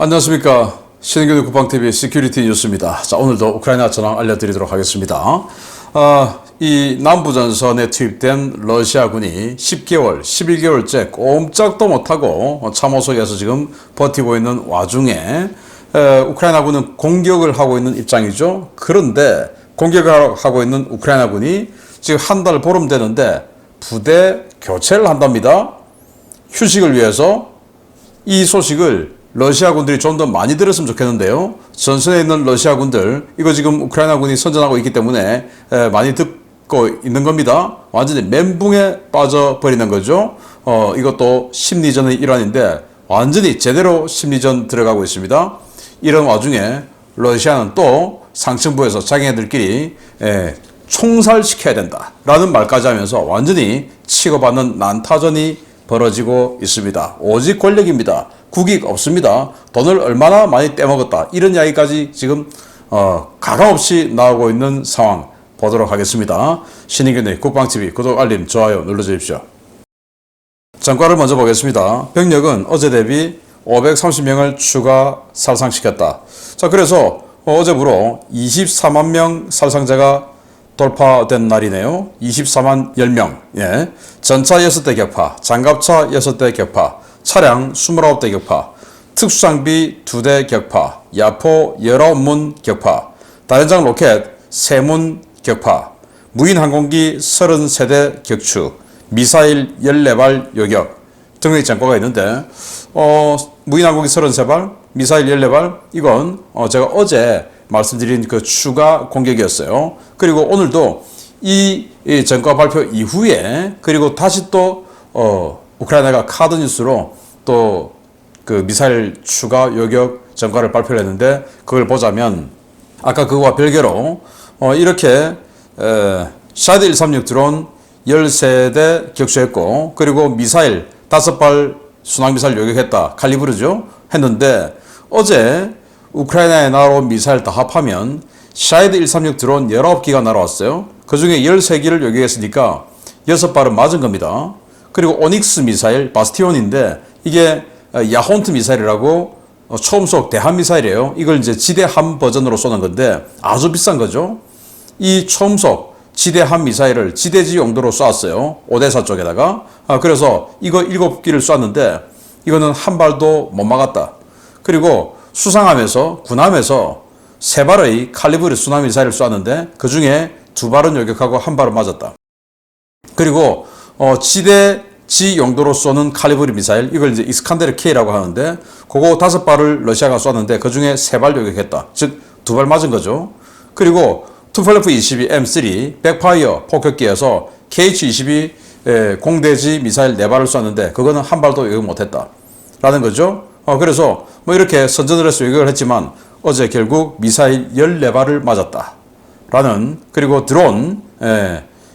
안녕하십니까. 신은균 국방TV 시큐리티 뉴스입니다. 자, 오늘도 우크라이나 전황 알려드리도록 하겠습니다. 이 남부전선에 투입된 러시아군이 10개월, 11개월째 꼼짝도 못하고 참호 속에서 지금 버티고 있는 와중에 우크라이나군은 공격을 하고 있는 입장이죠. 그런데 공격을 하고 있는 우크라이나군이 지금 한 달 보름 되는데 부대 교체를 한답니다. 휴식을 위해서. 이 소식을 러시아군들이 좀 더 많이 들었으면 좋겠는데요. 전선에 있는 러시아군들, 이거 지금 우크라이나군이 선전하고 있기 때문에 많이 듣고 있는 겁니다. 완전히 멘붕에 빠져버리는 거죠. 이것도 심리전의 일환인데 완전히 제대로 심리전 들어가고 있습니다. 이런 와중에 러시아는 또 상층부에서 자기네들끼리 총살시켜야 된다라는 말까지 하면서 완전히 치고받는 난타전이 벌어지고 있습니다. 오직 권력입니다. 국익 없습니다. 돈을 얼마나 많이 떼먹었다. 이런 이야기까지 지금 가감없이 나오고 있는 상황 보도록 하겠습니다. 신인균의 국방TV 구독, 알림, 좋아요 눌러주십시오. 전과를 먼저 보겠습니다. 병력은 어제 대비 530명을 추가 살상시켰다. 자, 그래서 어제부로 24만 명 살상자가 돌파된 날이네요. 24만 10명. 예. 전차 6대 격파, 장갑차 6대 격파, 차량 29대 격파, 특수장비 2대 격파, 야포 19문 격파, 다연장 로켓 3문 격파, 무인항공기 33대 격추, 미사일 14발 요격 등의 전과가 있는데 무인항공기 33발, 미사일 14발, 이건 제가 어제 말씀드린 그 추가 공격이었어요. 그리고 오늘도 이 전과 발표 이후에 그리고 다시 또 우크라이나가 카드 뉴스로 또 그 미사일 추가 요격 전과를 발표를 했는데, 그걸 보자면 아까 그거와 별개로 이렇게 샤드 136 드론 13대 격추했고, 그리고 미사일 5발 순항미사일 요격했다. 칼리브르죠. 했는데 어제 우크라이나에 날아온 미사일 다 합하면 샤이드 136 드론 19기가 날아왔어요. 그 중에 13기를 요격했으니까 6발은 맞은 겁니다. 그리고 오닉스 미사일, 바스티온인데 이게 야혼트 미사일이라고 초음속 대함 미사일이에요. 이걸 이제 지대함 버전으로 쏘는 건데 아주 비싼 거죠. 이 초음속 지대함 미사일을 지대지 용도로 쏘았어요. 오데사 쪽에다가. 그래서 이거 7기를 쐈는데 이거는 한 발도 못 막았다. 그리고 수상함에서, 군함에서 3발의 칼리브르 순항 미사일을 쐈는데 그 중에 2발은 요격하고 1발은 맞았다. 그리고 지대지 용도로 쏘는 칼리브르 미사일, 이걸 이제 이스칸데르 K라고 하는데 그거 5발을 러시아가 쐈는데 그 중에 3발 요격했다. 즉 2발 맞은 거죠. 그리고 투플레프 22 M3 백파이어 폭격기에서 KH-22 공대지 미사일 4발을 쐈는데 그거는 1발도 요격 못했다 라는 거죠. 그래서 뭐 이렇게 선전을 해서 요격을 했지만 어제 결국 미사일 14발을 맞았다 라는, 그리고 드론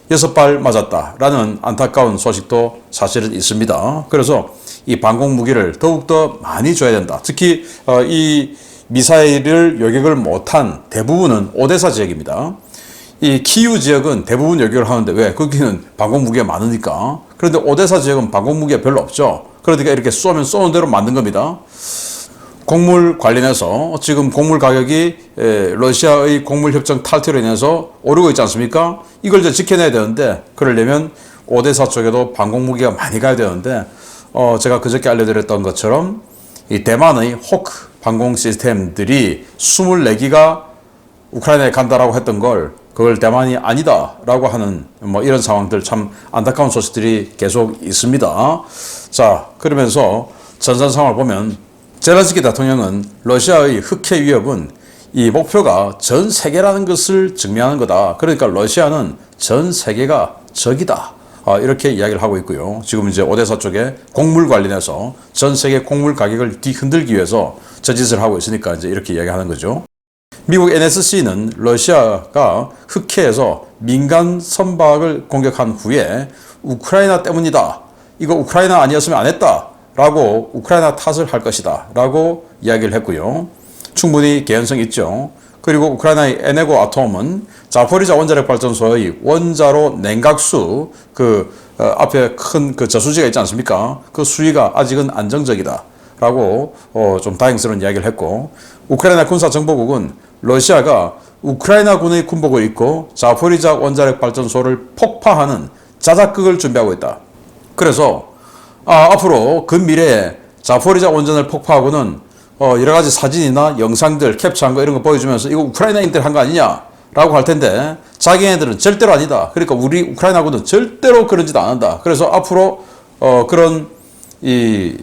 6발 맞았다 라는 안타까운 소식도 사실은 있습니다. 그래서 이 방공 무기를 더욱더 많이 줘야 된다. 특히 이 미사일을 요격을 못한 대부분은 오데사 지역입니다. 이 키우 지역은 대부분 요격을 하는데 왜? 거기는 방공 무기가 많으니까. 그런데 오데사 지역은 방공 무기가 별로 없죠. 그러니까 이렇게 쏘면 쏘는 대로 만든 겁니다. 곡물 관련해서 지금 곡물 가격이 러시아의 곡물 협정 탈퇴로 인해서 오르고 있지 않습니까? 이걸 이제 지켜내야 되는데, 그러려면 오데사 쪽에도 방공 무기가 많이 가야 되는데 제가 그저께 알려드렸던 것처럼 이 대만의 호크 방공 시스템들이 24기가 우크라이나에 간다라고 했던 걸 그걸 대만이 아니다라고 하는 뭐 이런 상황들, 참 안타까운 소식들이 계속 있습니다. 자, 그러면서 전선 상황을 보면 젤렌스키 대통령은 러시아의 흑해 위협은 이 목표가 전 세계라는 것을 증명하는 거다. 그러니까 러시아는 전 세계가 적이다. 이렇게 이야기를 하고 있고요. 지금 이제 오데사 쪽에 곡물 관련해서 전 세계 곡물 가격을 뒤흔들기 위해서 저짓을 하고 있으니까 이제 이렇게 이야기하는 거죠. 미국 NSC는 러시아가 흑해에서 민간 선박을 공격한 후에 우크라이나 때문이다. 이거 우크라이나 아니었으면 안 했다. 라고 우크라이나 탓을 할 것이다. 라고 이야기를 했고요. 충분히 개연성이 있죠. 그리고 우크라이나의 에네고 아톰은 자포리자 원자력 발전소의 원자로 냉각수 앞에 큰 그 저수지가 있지 않습니까? 그 수위가 아직은 안정적이다. 라고 좀 다행스러운 이야기를 했고, 우크라이나 군사정보국은 러시아가 우크라이나군의 군복을 입고 자포리자 원자력 발전소를 폭파하는 자작극을 준비하고 있다. 그래서 앞으로 근미래에 자포리자 원전을 폭파하고는 여러 가지 사진이나 영상들 캡처한 거 이런 거 보여주면서 이거 우크라이나인들 한 거 아니냐 라고 할 텐데, 자기네들은 절대로 아니다. 그러니까 우리 우크라이나군은 절대로 그런 짓 안 한다. 그래서 앞으로 그런 이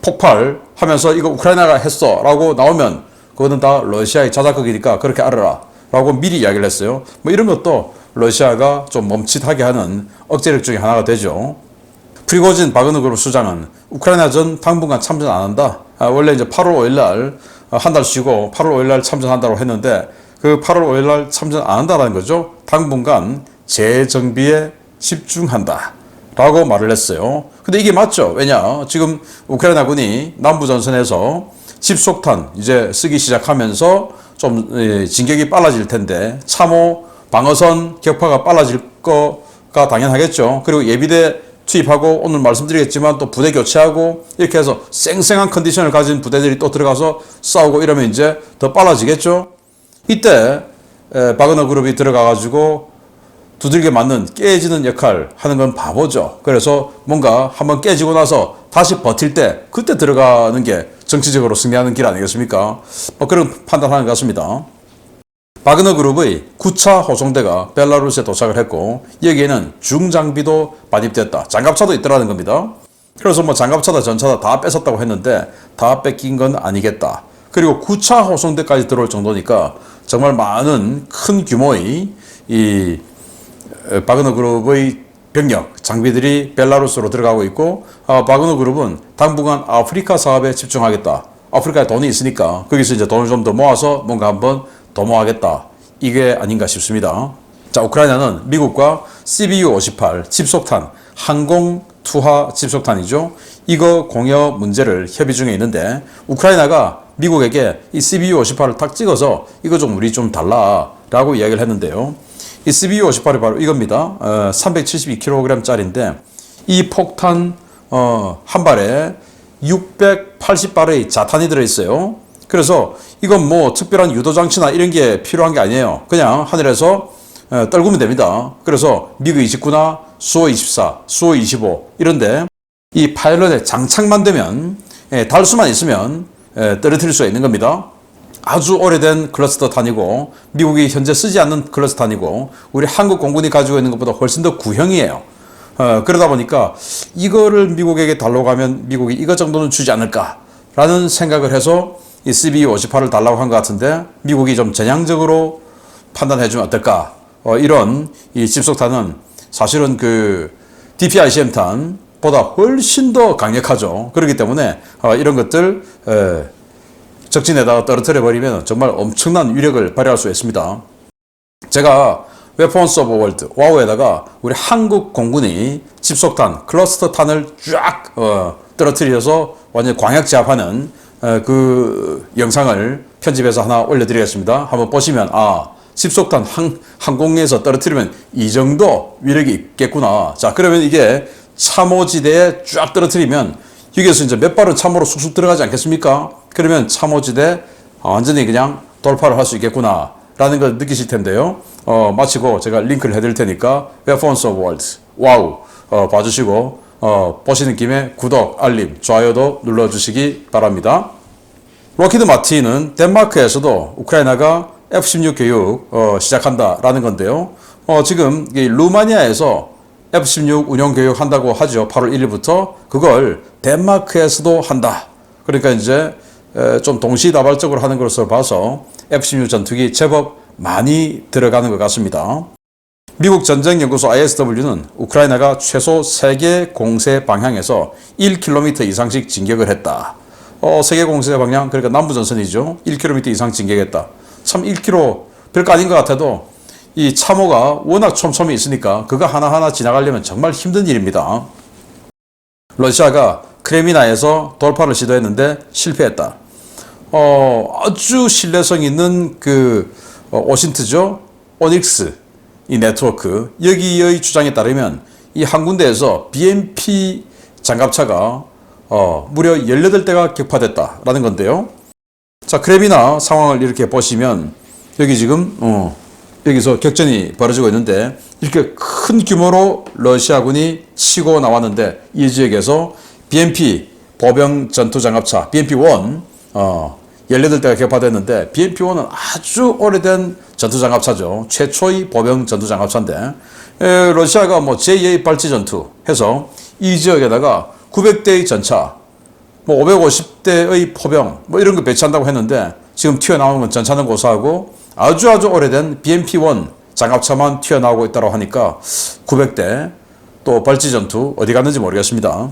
폭발 하면서 이거 우크라이나가 했어 라고 나오면 그거는 다 러시아의 자작극이니까 그렇게 알아라 라고 미리 이야기를 했어요. 뭐 이런 것도 러시아가 좀 멈칫하게 하는 억제력 중에 하나가 되죠. 프리고진 바그너 그룹 수장은 우크라이나전 당분간 참전 안 한다. 원래 이제 8월 5일 날 한 달 쉬고 8월 5일 날 참전한다고 했는데, 그 8월 5일 날 참전 안 한다라는 거죠. 당분간 재정비에 집중한다 라고 말을 했어요. 근데 이게 맞죠? 왜냐, 지금 우크라이나군이 남부전선에서 집속탄 이제 쓰기 시작하면서 좀 진격이 빨라질 텐데, 참호 방어선 격파가 빨라질 거가 당연하겠죠. 그리고 예비대 투입하고, 오늘 말씀드리겠지만 또 부대 교체하고 이렇게 해서 쌩쌩한 컨디션을 가진 부대들이 또 들어가서 싸우고 이러면 이제 더 빨라지겠죠. 이때 바그너 그룹이 들어가가지고 두들겨 맞는 깨지는 역할 하는 건 바보죠. 그래서 뭔가 한번 깨지고 나서 다시 버틸 때 그때 들어가는 게 정치적으로 승리하는 길 아니겠습니까? 그런 판단하는 것 같습니다. 바그너 그룹의 9차 호송대가 벨라루스에 도착을 했고, 여기에는 중장비도 반입됐다. 장갑차도 있더라는 겁니다. 그래서 뭐 장갑차다 전차다 다 뺏었다고 했는데 다 뺏긴 건 아니겠다. 그리고 9차 호송대까지 들어올 정도니까 정말 많은 큰 규모의 이 바그너 그룹의 병력, 장비들이 벨라루스로 들어가고 있고, 바그너 그룹은 당분간 아프리카 사업에 집중하겠다. 아프리카에 돈이 있으니까 거기서 이제 돈을 좀 더 모아서 뭔가 한번 더 모아겠다. 이게 아닌가 싶습니다. 자, 우크라이나는 미국과 CBU-58 집속탄, 항공 투하 집속탄이죠. 이거 공여 문제를 협의 중에 있는데, 우크라이나가 미국에게 이 CBU-58을 탁 찍어서 이거 좀 우리 좀 달라 라고 이야기를 했는데요. 이 CBU-58이 바로 이겁니다. 372kg짜리인데 이 폭탄 한 발에 680발의 자탄이 들어있어요. 그래서 이건 뭐 특별한 유도장치나 이런 게 필요한 게 아니에요. 그냥 하늘에서 떨구면 됩니다. 그래서 미그-29나 수호-24, 수호-25 이런데 이 파일럿의 장착만 되면, 달수만 있으면 떨어뜨릴 수가 있는 겁니다. 아주 오래된 클러스터 탄이고, 미국이 현재 쓰지 않는 클러스터 탄이고, 우리 한국 공군이 가지고 있는 것보다 훨씬 더 구형이에요. 그러다 보니까 이거를 미국에게 달라고 하면 미국이 이거 정도는 주지 않을까라는 생각을 해서 이 CBU-58을 달라고 한 것 같은데, 미국이 좀 전향적으로 판단해주면 어떨까? 이런 이 집속탄은 사실은 그 DPICM-탄보다 훨씬 더 강력하죠. 그렇기 때문에 이런 것들 적진에다가 떨어뜨려 버리면 정말 엄청난 위력을 발휘할 수 있습니다. 제가 Weapons of World, 와우에다가 우리 한국 공군이 집속탄, 클러스터 탄을 쫙 떨어뜨려서 완전 광역 제압하는 그 영상을 편집해서 하나 올려드리겠습니다. 한번 보시면 집속탄 항공에서 떨어뜨리면 이 정도 위력이 있겠구나. 자, 그러면 이게 참호지대에 쫙 떨어뜨리면 여기에서 이제 몇 발은 참호로 쑥쑥 들어가지 않겠습니까? 그러면 참호지대 완전히 그냥 돌파를 할 수 있겠구나 라는 걸 느끼실 텐데요. 마치고 제가 링크를 해드릴 테니까 Weapons of World, 와우 봐주시고 보시는 김에 구독, 알림, 좋아요도 눌러주시기 바랍니다. 록히드 마틴은 덴마크에서도 우크라이나가 F-16 교육 시작한다라는 건데요. 지금 루마니아에서 F-16 운용 교육 한다고 하죠. 8월 1일부터 그걸 덴마크에서도 한다. 그러니까 이제 좀 동시다발적으로 하는 것으로 봐서 F-16 전투기 제법 많이 들어가는 것 같습니다. 미국 전쟁연구소 ISW는 우크라이나가 최소 3개 공세 방향에서 1km 이상씩 진격을 했다. 3개 공세 방향, 그러니까 남부전선이죠. 1km 이상 진격했다. 참 1km 별거 아닌 것 같아도 이 참호가 워낙 촘촘히 있으니까 그거 하나하나 지나가려면 정말 힘든 일입니다. 러시아가 크레미나에서 돌파를 시도했는데 실패했다. 아주 신뢰성 있는 그 오신트죠. 오닉스 이 네트워크, 여기의 주장에 따르면 이 한 군데에서 BMP 장갑차가 무려 18대가 격파됐다라는 건데요. 자, 크레미나 상황을 이렇게 보시면 여기 지금 여기서 격전이 벌어지고 있는데 이렇게 큰 규모로 러시아군이 치고 나왔는데 이 지역에서 BMP 보병 전투장갑차 BMP-1 18대가 격파됐는데 BMP-1은 아주 오래된 전투장갑차죠. 최초의 보병 전투장갑차인데 러시아가 뭐 제2의 발찌전투 해서 이 지역에다가 900대의 전차, 뭐 550대의 포병 뭐 이런 거 배치한다고 했는데 지금 튀어나오는 건 전차는 고사하고 아주 오래된 BMP-1 장갑차만 튀어나오고 있다고 하니까 900대 또 발찌전투 어디 갔는지 모르겠습니다.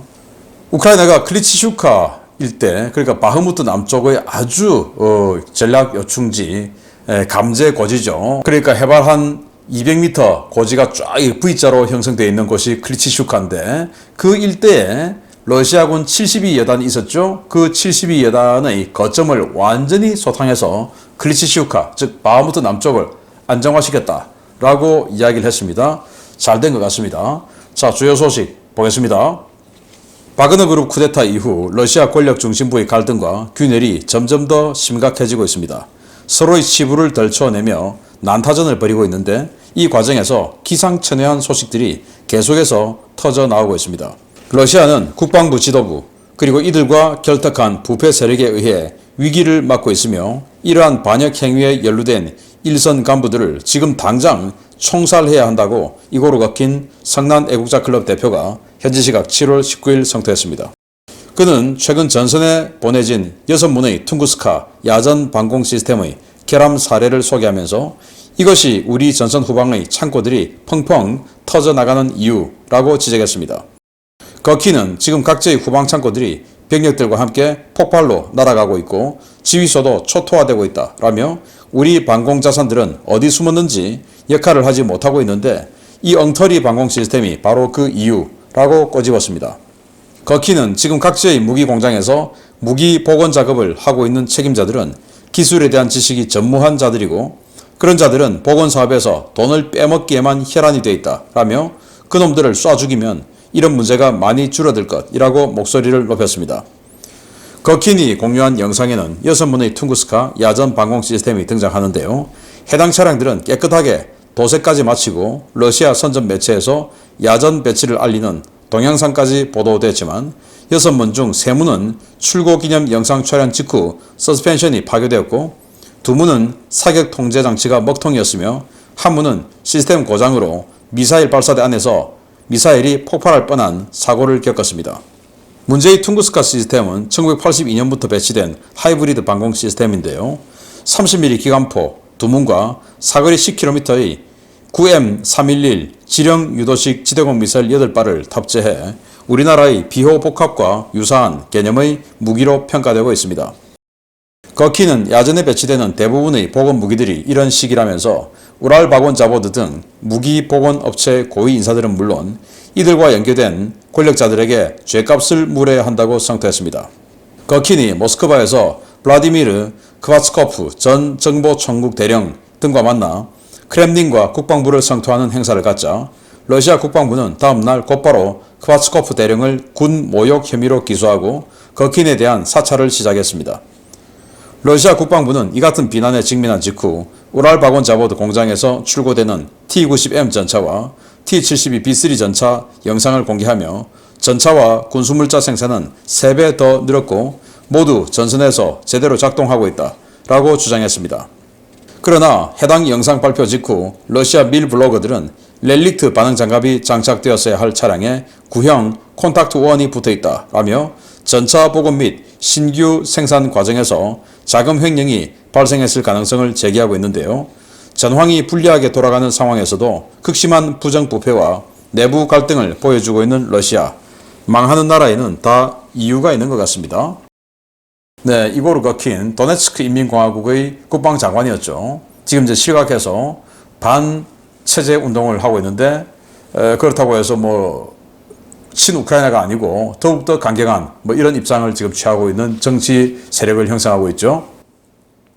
우크라이나가 클리치슈카 일대, 그러니까 바흐무트 남쪽의 아주 전략 요충지, 감제 고지죠. 그러니까 해발 한 200m 고지가 쫙 V자로 형성되어 있는 곳이 클리치슈카인데 그 일대에 러시아군 72여단이 있었죠. 그 72여단의 거점을 완전히 소탕해서 클리치슈카, 즉 바흐무트 남쪽을 안정화시켰다라고 이야기를 했습니다. 잘 된 것 같습니다. 자, 주요 소식 보겠습니다. 바그너 그룹 쿠데타 이후 러시아 권력 중심부의 갈등과 균열이 점점 더 심각해지고 있습니다. 서로의 치부를 덜쳐내며 난타전을 벌이고 있는데 이 과정에서 기상천외한 소식들이 계속해서 터져 나오고 있습니다. 러시아는 국방부 지도부 그리고 이들과 결탁한 부패 세력에 의해 위기를 맞고 있으며 이러한 반역 행위에 연루된 일선 간부들을 지금 당장 총살해야 한다고 이고르 거킨 성난 애국자 클럽 대표가 현지 시각 7월 19일 성토했습니다. 그는 최근 전선에 보내진 6문의 퉁구스카 야전 방공 시스템의 결함 사례를 소개하면서 이것이 우리 전선 후방의 창고들이 펑펑 터져나가는 이유라고 지적했습니다. 거키는 지금 각지의 후방 창고들이 병력들과 함께 폭발로 날아가고 있고 지휘소도 초토화되고 있다라며 우리 방공 자산들은 어디 숨었는지 역할을 하지 못하고 있는데 이 엉터리 방공 시스템이 바로 그 이유라고 꼬집었습니다. 거키는 지금 각지의 무기 공장에서 무기 복원 작업을 하고 있는 책임자들은 기술에 대한 지식이 전무한 자들이고 그런 자들은 복원 사업에서 돈을 빼먹기에만 혈안이 되어 있다라며 그놈들을 쏴 죽이면 이런 문제가 많이 줄어들 것이라고 목소리를 높였습니다. 거킨이 공유한 영상에는 6문의 퉁구스카 야전 방공 시스템이 등장하는데요. 해당 차량들은 깨끗하게 도색까지 마치고 러시아 선전 매체에서 야전 배치를 알리는 동영상까지 보도됐지만 6문 중 3문은 출고 기념 영상 촬영 직후 서스펜션이 파괴되었고 2문은 사격 통제 장치가 먹통이었으며 1문은 시스템 고장으로 미사일 발사대 안에서 미사일이 폭발할 뻔한 사고를 겪었습니다. 문제의 퉁구스카 시스템은 1982년부터 배치된 하이브리드 방공 시스템인데요. 30mm 기관포 2문과 사거리 10km의 9M311 지령 유도식 지대공 미사일 8발을 탑재해 우리나라의 비호 복합과 유사한 개념의 무기로 평가되고 있습니다. 거키는 야전에 배치되는 대부분의 복원 무기들이 이런 식이라면서 우랄바곤자보드 등 무기 복원 업체 고위 인사들은 물론 이들과 연계된 권력자들에게 죗값을 물어야 한다고 성토했습니다. 거킨이 모스크바에서 블라디미르 크바츠코프 전 정보총국 대령 등과 만나 크렘린과 국방부를 성토하는 행사를 갖자 러시아 국방부는 다음날 곧바로 크바츠코프 대령을 군 모욕 혐의로 기소하고 거킨에 대한 사찰을 시작했습니다. 러시아 국방부는 이 같은 비난에 직면한 직후 우랄바곤자보드 공장에서 출고되는 T-90M 전차와 T-72B3 전차 영상을 공개하며 전차와 군수물자 생산은 3배 더 늘었고 모두 전선에서 제대로 작동하고 있다라고 주장했습니다. 그러나 해당 영상 발표 직후 러시아 밀 블로거들은 렐릭트 반응 장갑이 장착되었어야 할 차량에 구형 콘탁트 1이 붙어있다라며 전차 복원 및 신규 생산 과정에서 자금 횡령이 발생했을 가능성을 제기하고 있는데요. 전황이 불리하게 돌아가는 상황에서도 극심한 부정부패와 내부 갈등을 보여주고 있는 러시아. 망하는 나라에는 다 이유가 있는 것 같습니다. 네, 이고르 거킨 도네츠크 인민공화국의 국방장관이었죠. 지금 이제 실각해서 반체제 운동을 하고 있는데 그렇다고 해서 친우크라이나가 아니고 더욱더 강경한 이런 입장을 지금 취하고 있는 정치 세력을 형성하고 있죠.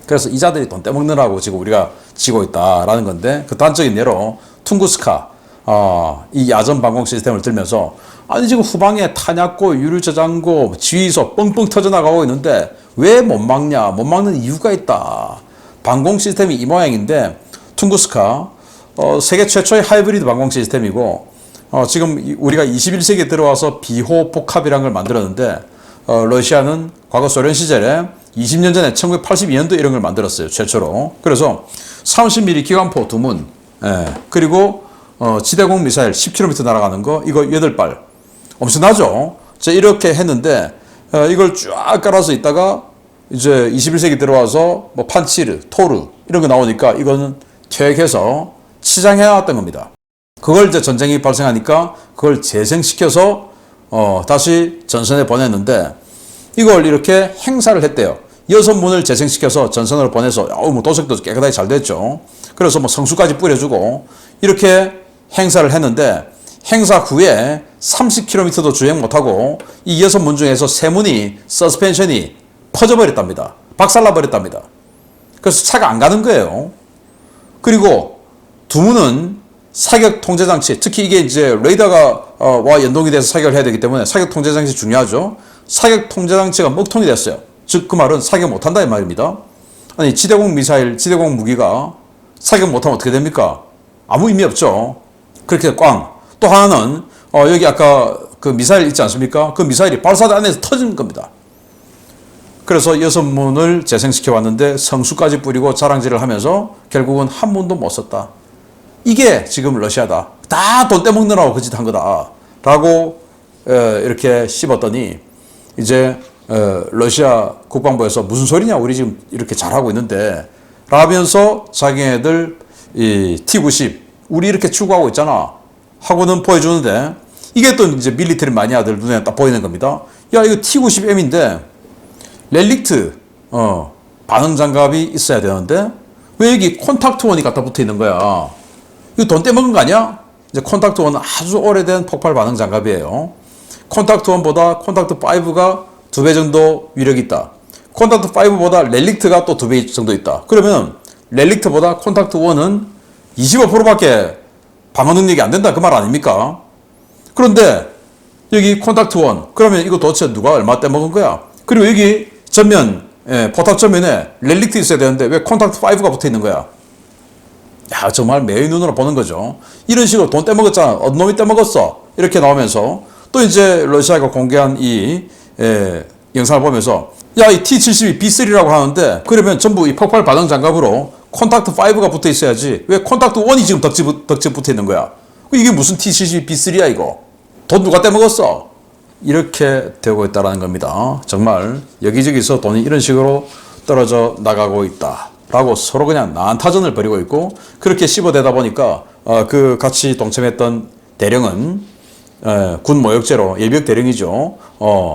그래서 이자들이 돈 떼먹느라고 지금 우리가 지고 있다라는 건데 그 단적인 예로 퉁구스카 이 야전 방공 시스템을 들면서 아니 지금 후방에 탄약고, 유류저장고, 지휘소 뻥뻥 터져나가고 있는데 왜 못 막냐? 못 막는 이유가 있다. 방공 시스템이 이 모양인데 퉁구스카 세계 최초의 하이브리드 방공 시스템이고 지금 우리가 21세기에 들어와서 비호폭합이라는 걸 만들었는데 러시아는 과거 소련 시절에 20년 전에 1982년도 이런 걸 만들었어요. 최초로. 그래서 30mm 기관포 2문 그리고 지대공 미사일 10km 날아가는 거 이거 8발 엄청나죠? 이렇게 했는데 이걸 쫙 깔아서 있다가 이제 21세기 들어와서 뭐 판치르, 토르 이런 거 나오니까 이거는 퇴역해서 치장해 놨던 겁니다. 그걸 이제 전쟁이 발생하니까 그걸 재생시켜서 다시 전선에 보냈는데 이걸 이렇게 행사를 했대요. 6문을 재생시켜서 전선으로 보내서 뭐 도색도 깨끗하게 잘 됐죠. 그래서 뭐 성수까지 뿌려주고 이렇게 행사를 했는데 행사 후에 30km도 주행 못하고 이 6문 중에서 3문이 서스펜션이 퍼져버렸답니다. 박살나버렸답니다. 그래서 차가 안 가는 거예요. 그리고 2문은 사격 통제 장치, 특히 이게 이제 레이더가 와 연동이 돼서 사격을 해야 되기 때문에 사격 통제 장치 중요하죠. 사격 통제 장치가 먹통이 됐어요. 즉 그 말은 사격 못한다 이 말입니다. 아니 지대공 미사일, 지대공 무기가 사격 못하면 어떻게 됩니까? 아무 의미 없죠. 그렇게 꽝. 또 하나는 여기 아까 그 미사일 있지 않습니까? 그 미사일이 발사대 안에서 터진 겁니다. 그래서 6문을 재생시켜 왔는데 성수까지 뿌리고 자랑질을 하면서 결국은 한 문도 못 썼다. 이게 지금 러시아다. 다 돈 떼먹느라고 그 짓 한 거다. 라고 이렇게 씹었더니 이제 러시아 국방부에서 무슨 소리냐 우리 지금 이렇게 잘하고 있는데 라면서 자기네들 이 T-90 우리 이렇게 추구하고 있잖아 하고는 보여주는데 이게 또 이제 밀리터리 마니아들 눈에 딱 보이는 겁니다. 야 이거 T-90M인데 렐릭트 반응 장갑이 있어야 되는데 왜 여기 콘탁트 원이 갖다 붙어 있는 거야? 이거 돈 떼먹은 거 아니야? 이제 콘탁트 원은 아주 오래된 폭발 반응 장갑이에요. 콘탁트 원보다 콘탁트 5가 2배 정도 위력이 있다. 콘탁트 5보다 렐릭트가 또 2배 정도 있다. 그러면 렐릭트보다 콘탁트 1은 25%밖에 방어 능력이 안 된다 그 말 아닙니까? 그런데 여기 콘탁트 1 그러면 이거 도대체 누가 얼마 떼먹은 거야? 그리고 여기 전면 포탑 전면에 렐릭트 있어야 되는데 왜 콘탁트 5가 붙어 있는 거야? 야 정말 매의 눈으로 보는 거죠. 이런 식으로 돈 떼먹었잖아. 어떤 놈이 떼먹었어. 이렇게 나오면서 또 이제 러시아가 공개한 이 영상을 보면서 야 이 T-72 B3라고 하는데 그러면 전부 이 폭발 반응 장갑으로 콘탁트 5가 붙어 있어야지 왜 콘탁트 1이 지금 덕지 붙어 있는 거야? 이게 무슨 T-72 B3야 이거? 돈 누가 떼먹었어? 이렇게 되고 있다는 겁니다. 정말 여기저기서 돈이 이런 식으로 떨어져 나가고 있다라고 서로 그냥 난타전을 벌이고 있고 그렇게 씹어대다 보니까 그 같이 동참했던 대령은 군 모욕죄로 예비역 대령이죠.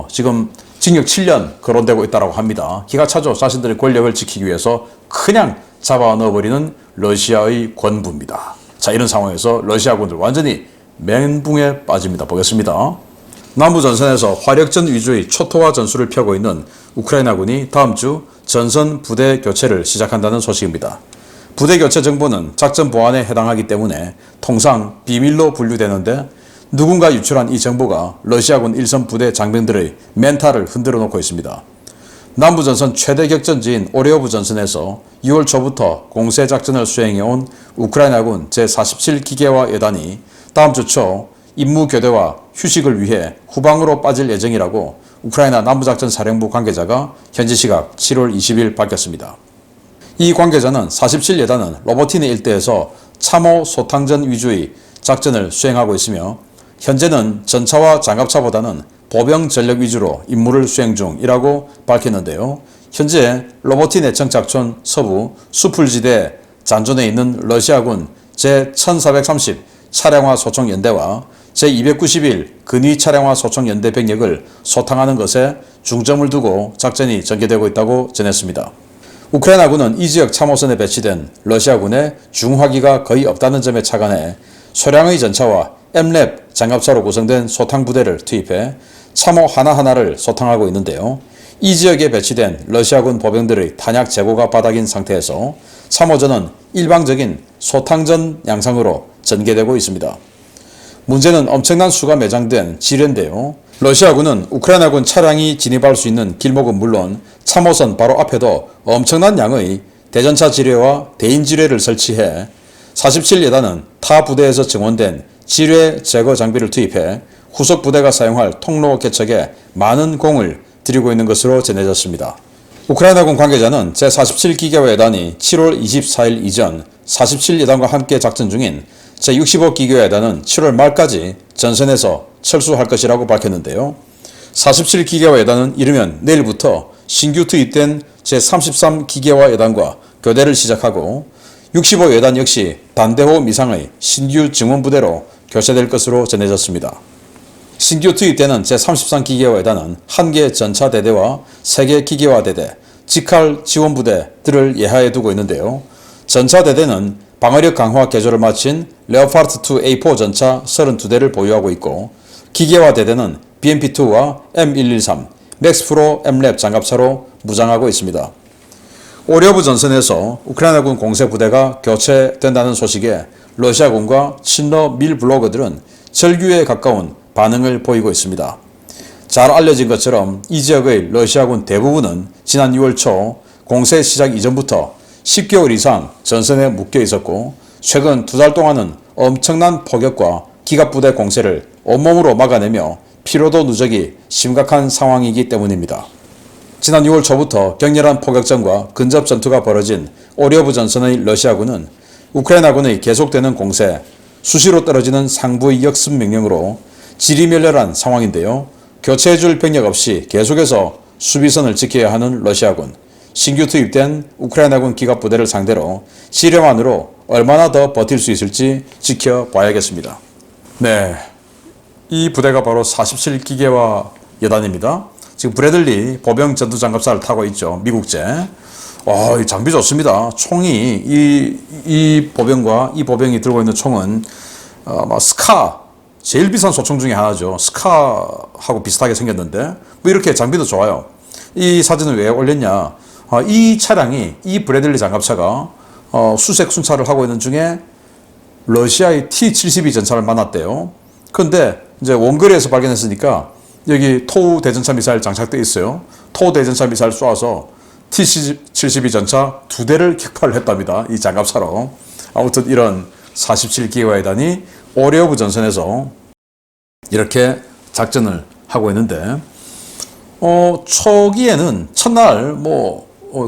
지금 징역 7년 거론되고 있다고 합니다. 기가 차죠. 자신들의 권력을 지키기 위해서 그냥 잡아 넣어버리는 러시아의 권부입니다. 자 이런 상황에서 러시아군들 완전히 멘붕에 빠집니다. 보겠습니다. 남부전선에서 화력전 위주의 초토화 전술을 펴고 있는 우크라이나군이 다음 주 전선 부대 교체를 시작한다는 소식입니다. 부대 교체 정보는 작전 보안에 해당하기 때문에 통상 비밀로 분류되는데 누군가 유출한 이 정보가 러시아군 일선 부대 장병들의 멘탈을 흔들어 놓고 있습니다. 남부전선 최대 격전지인 오레오브 전선에서 6월 초부터 공세작전을 수행해온 우크라이나군 제47기계화 여단이 다음 주 초 임무 교대와 휴식을 위해 후방으로 빠질 예정이라고 우크라이나 남부작전 사령부 관계자가 현지 시각 7월 20일 밝혔습니다. 이 관계자는 47여단은 로보티네 일대에서 참호 소탕전 위주의 작전을 수행하고 있으며 현재는 전차와 장갑차보다는 보병 전력 위주로 임무를 수행 중이라고 밝혔는데요. 현재 로보티네 정착촌 서부 수풀지대 잔존에 있는 러시아군 제1430 차량화 소총연대와 제291 근위 차량화 소총연대 병력을 소탕하는 것에 중점을 두고 작전이 전개되고 있다고 전했습니다. 우크라이나군은 이 지역 참호선에 배치된 러시아군의 중화기가 거의 없다는 점에 착안해 소량의 전차와 M랩 장갑차로 구성된 소탕부대를 투입해 참호 하나하나를 소탕하고 있는데요. 이 지역에 배치된 러시아군 보병들의 탄약 재고가 바닥인 상태에서 참호전은 일방적인 소탕전 양상으로 전개되고 있습니다. 문제는 엄청난 수가 매장된 지뢰인데요. 러시아군은 우크라이나군 차량이 진입할 수 있는 길목은 물론 참호선 바로 앞에도 엄청난 양의 대전차 지뢰와 대인 지뢰를 설치해 47예단은 타 부대에서 증원된 지뢰 제거 장비를 투입해 후속 부대가 사용할 통로 개척에 많은 공을 들이고 있는 것으로 전해졌습니다. 우크라이나군 관계자는 제47기계화 예단이 7월 24일 이전 47예단과 함께 작전 중인 제65기계화 예단은 7월 말까지 전선에서 철수할 것이라고 밝혔는데요. 47기계화 예단은 이르면 내일부터 신규 투입된 제33기계화 예단과 교대를 시작하고 65 예단 역시 반대호 미상의 신규 증원부대로 교체될 것으로 전해졌습니다. 신규 투입되는 제33기계화 예단은 1개 전차대대와 3개 기계화 대대, 직할 지원부대들을 예하에 두고 있는데요. 전차대대는 방어력 강화 개조를 마친 레오파르트2 A4 전차 32대를 보유하고 있고 기계화 대대는 BMP2와 M113, 맥스프로 M랩 장갑차로 무장하고 있습니다. 오리오브 전선에서 우크라이나군 공세부대가 교체된다는 소식에 러시아군과 친러 밀 블로거들은 절규에 가까운 반응을 보이고 있습니다. 잘 알려진 것처럼 이 지역의 러시아군 대부분은 지난 6월 초 공세 시작 이전부터 10개월 이상 전선에 묶여 있었고 최근 2달 동안은 엄청난 포격과 기갑부대 공세를 온몸으로 막아내며 피로도 누적이 심각한 상황이기 때문입니다. 지난 6월 초부터 격렬한 포격전과 근접 전투가 벌어진 오리오브 전선의 러시아군은 우크라이나군의 계속되는 공세, 수시로 떨어지는 상부의 역습 명령으로 지리멸렬한 상황인데요. 교체해줄 병력 없이 계속해서 수비선을 지켜야 하는 러시아군, 신규 투입된 우크라이나군 기갑부대를 상대로 지뢰만으로 얼마나 더 버틸 수 있을지 지켜봐야겠습니다. 네, 이 부대가 바로 47기계화 여단입니다. 지금 브래들리 보병 전투장갑차를 타고 있죠. 미국제. 이 장비 좋습니다. 총이 이 보병과 이 보병이 들고 있는 총은 스카 제일 비싼 소총 중에 하나죠. 스카하고 비슷하게 생겼는데 뭐 이렇게 장비도 좋아요. 이 사진을 왜 올렸냐? 이 차량이 이 브래들리 장갑차가 수색 순찰을 하고 있는 중에 러시아의 T-72 전차를 만났대요. 그런데 이제 원거리에서 발견했으니까 여기 토우 대전차 미사일 장착되어 있어요. 토우 대전차 미사일 쏘아서 T-72 전차 2대를 격파를 했답니다. 이 장갑차로. 아무튼 이런 47기계화 예단이 오리오브 전선에서 이렇게 작전을 하고 있는데 초기에는 첫날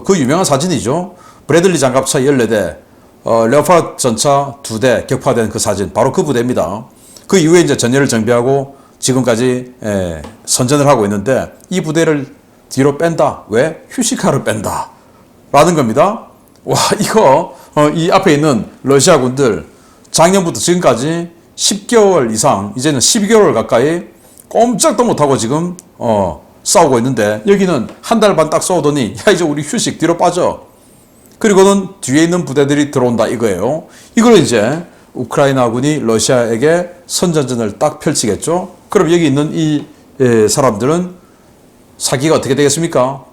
그 유명한 사진이죠. 브래들리 장갑차 14대, 레오파르트 전차 2대 격파된 그 사진, 바로 그 부대입니다. 그 이후에 이제 전열을 정비하고 지금까지 선전을 하고 있는데 이 부대를 뒤로 뺀다. 왜? 휴식하러 뺀다. 라는 겁니다. 와, 이거 이 앞에 있는 러시아군들 작년부터 지금까지 10개월 이상, 이제는 12개월 가까이 꼼짝도 못하고 지금 싸우고 있는데 여기는 한 달 반 딱 싸우더니 야 이제 우리 휴식 뒤로 빠져. 그리고는 뒤에 있는 부대들이 들어온다 이거예요. 이걸 이제 우크라이나군이 러시아에게 선전전을 딱 펼치겠죠. 그럼 여기 있는 이 사람들은 사기가 어떻게 되겠습니까?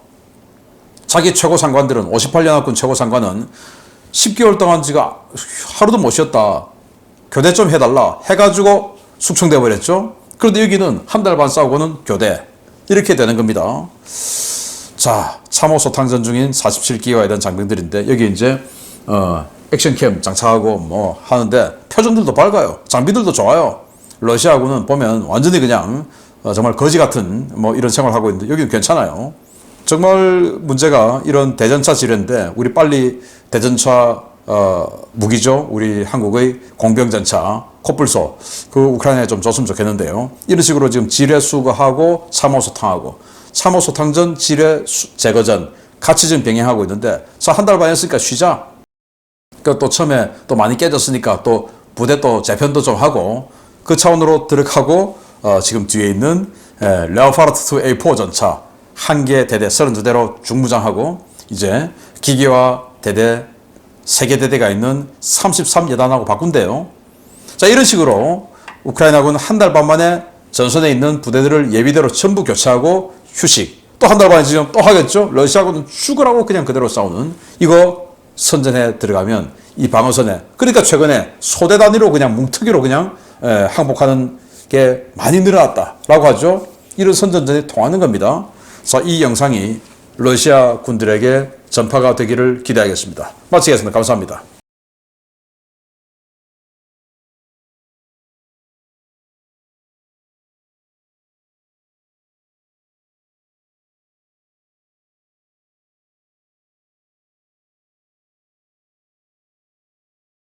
자기 최고 상관들은 58연합군 최고 상관은 10개월 동안 지가 하루도 못 쉬었다. 교대 좀 해달라 해가지고 숙청돼 버렸죠. 그런데 여기는 한 달 반 싸우고는 교대 이렇게 되는 겁니다. 자, 참호 소탕전 중인 47기가 예단 장병들인데 여기 이제 액션캠 장착하고 뭐 하는데 표정들도 밝아요. 장비들도 좋아요. 러시아군은 보면 완전히 그냥 정말 거지 같은 뭐 이런 생활을 하고 있는데 여기는 괜찮아요. 정말 문제가 이런 대전차 지뢰인데 우리 빨리 대전차 무기죠. 우리 한국의 공병전차 코뿔소 그 우크라이나에 좀 줬으면 좋겠는데요. 이런 식으로 지금 지뢰 수거하고 참호소탕하고 참호소탕전 지뢰 제거전 같이 지금 병행하고 있는데 자, 한 달 반 했으니까 쉬자. 그 또 처음에 또 많이 깨졌으니까 또 부대 또 재편도 좀 하고 그 차원으로 들어가고 지금 뒤에 있는 레오파르트2 A4 전차 1개 대대 32대로 중무장하고 이제 기계화 대대 3개 대대가 있는 33여단하고 바꾼대요. 자, 이런 식으로 우크라이나군 한 달 반 만에 전선에 있는 부대들을 예비대로 전부 교체하고 휴식. 또 한 달 반에 지금 또 하겠죠. 러시아군은 죽으라고 그냥 그대로 싸우는 이거 선전에 들어가면 이 방어선에 그러니까 최근에 소대 단위로 그냥 뭉특이로 그냥 항복하는 게 많이 늘어났다라고 하죠. 이런 선전전이 통하는 겁니다. 자, 이 영상이 러시아 군들에게 전파가 되기를 기대하겠습니다. 마치겠습니다. 감사합니다.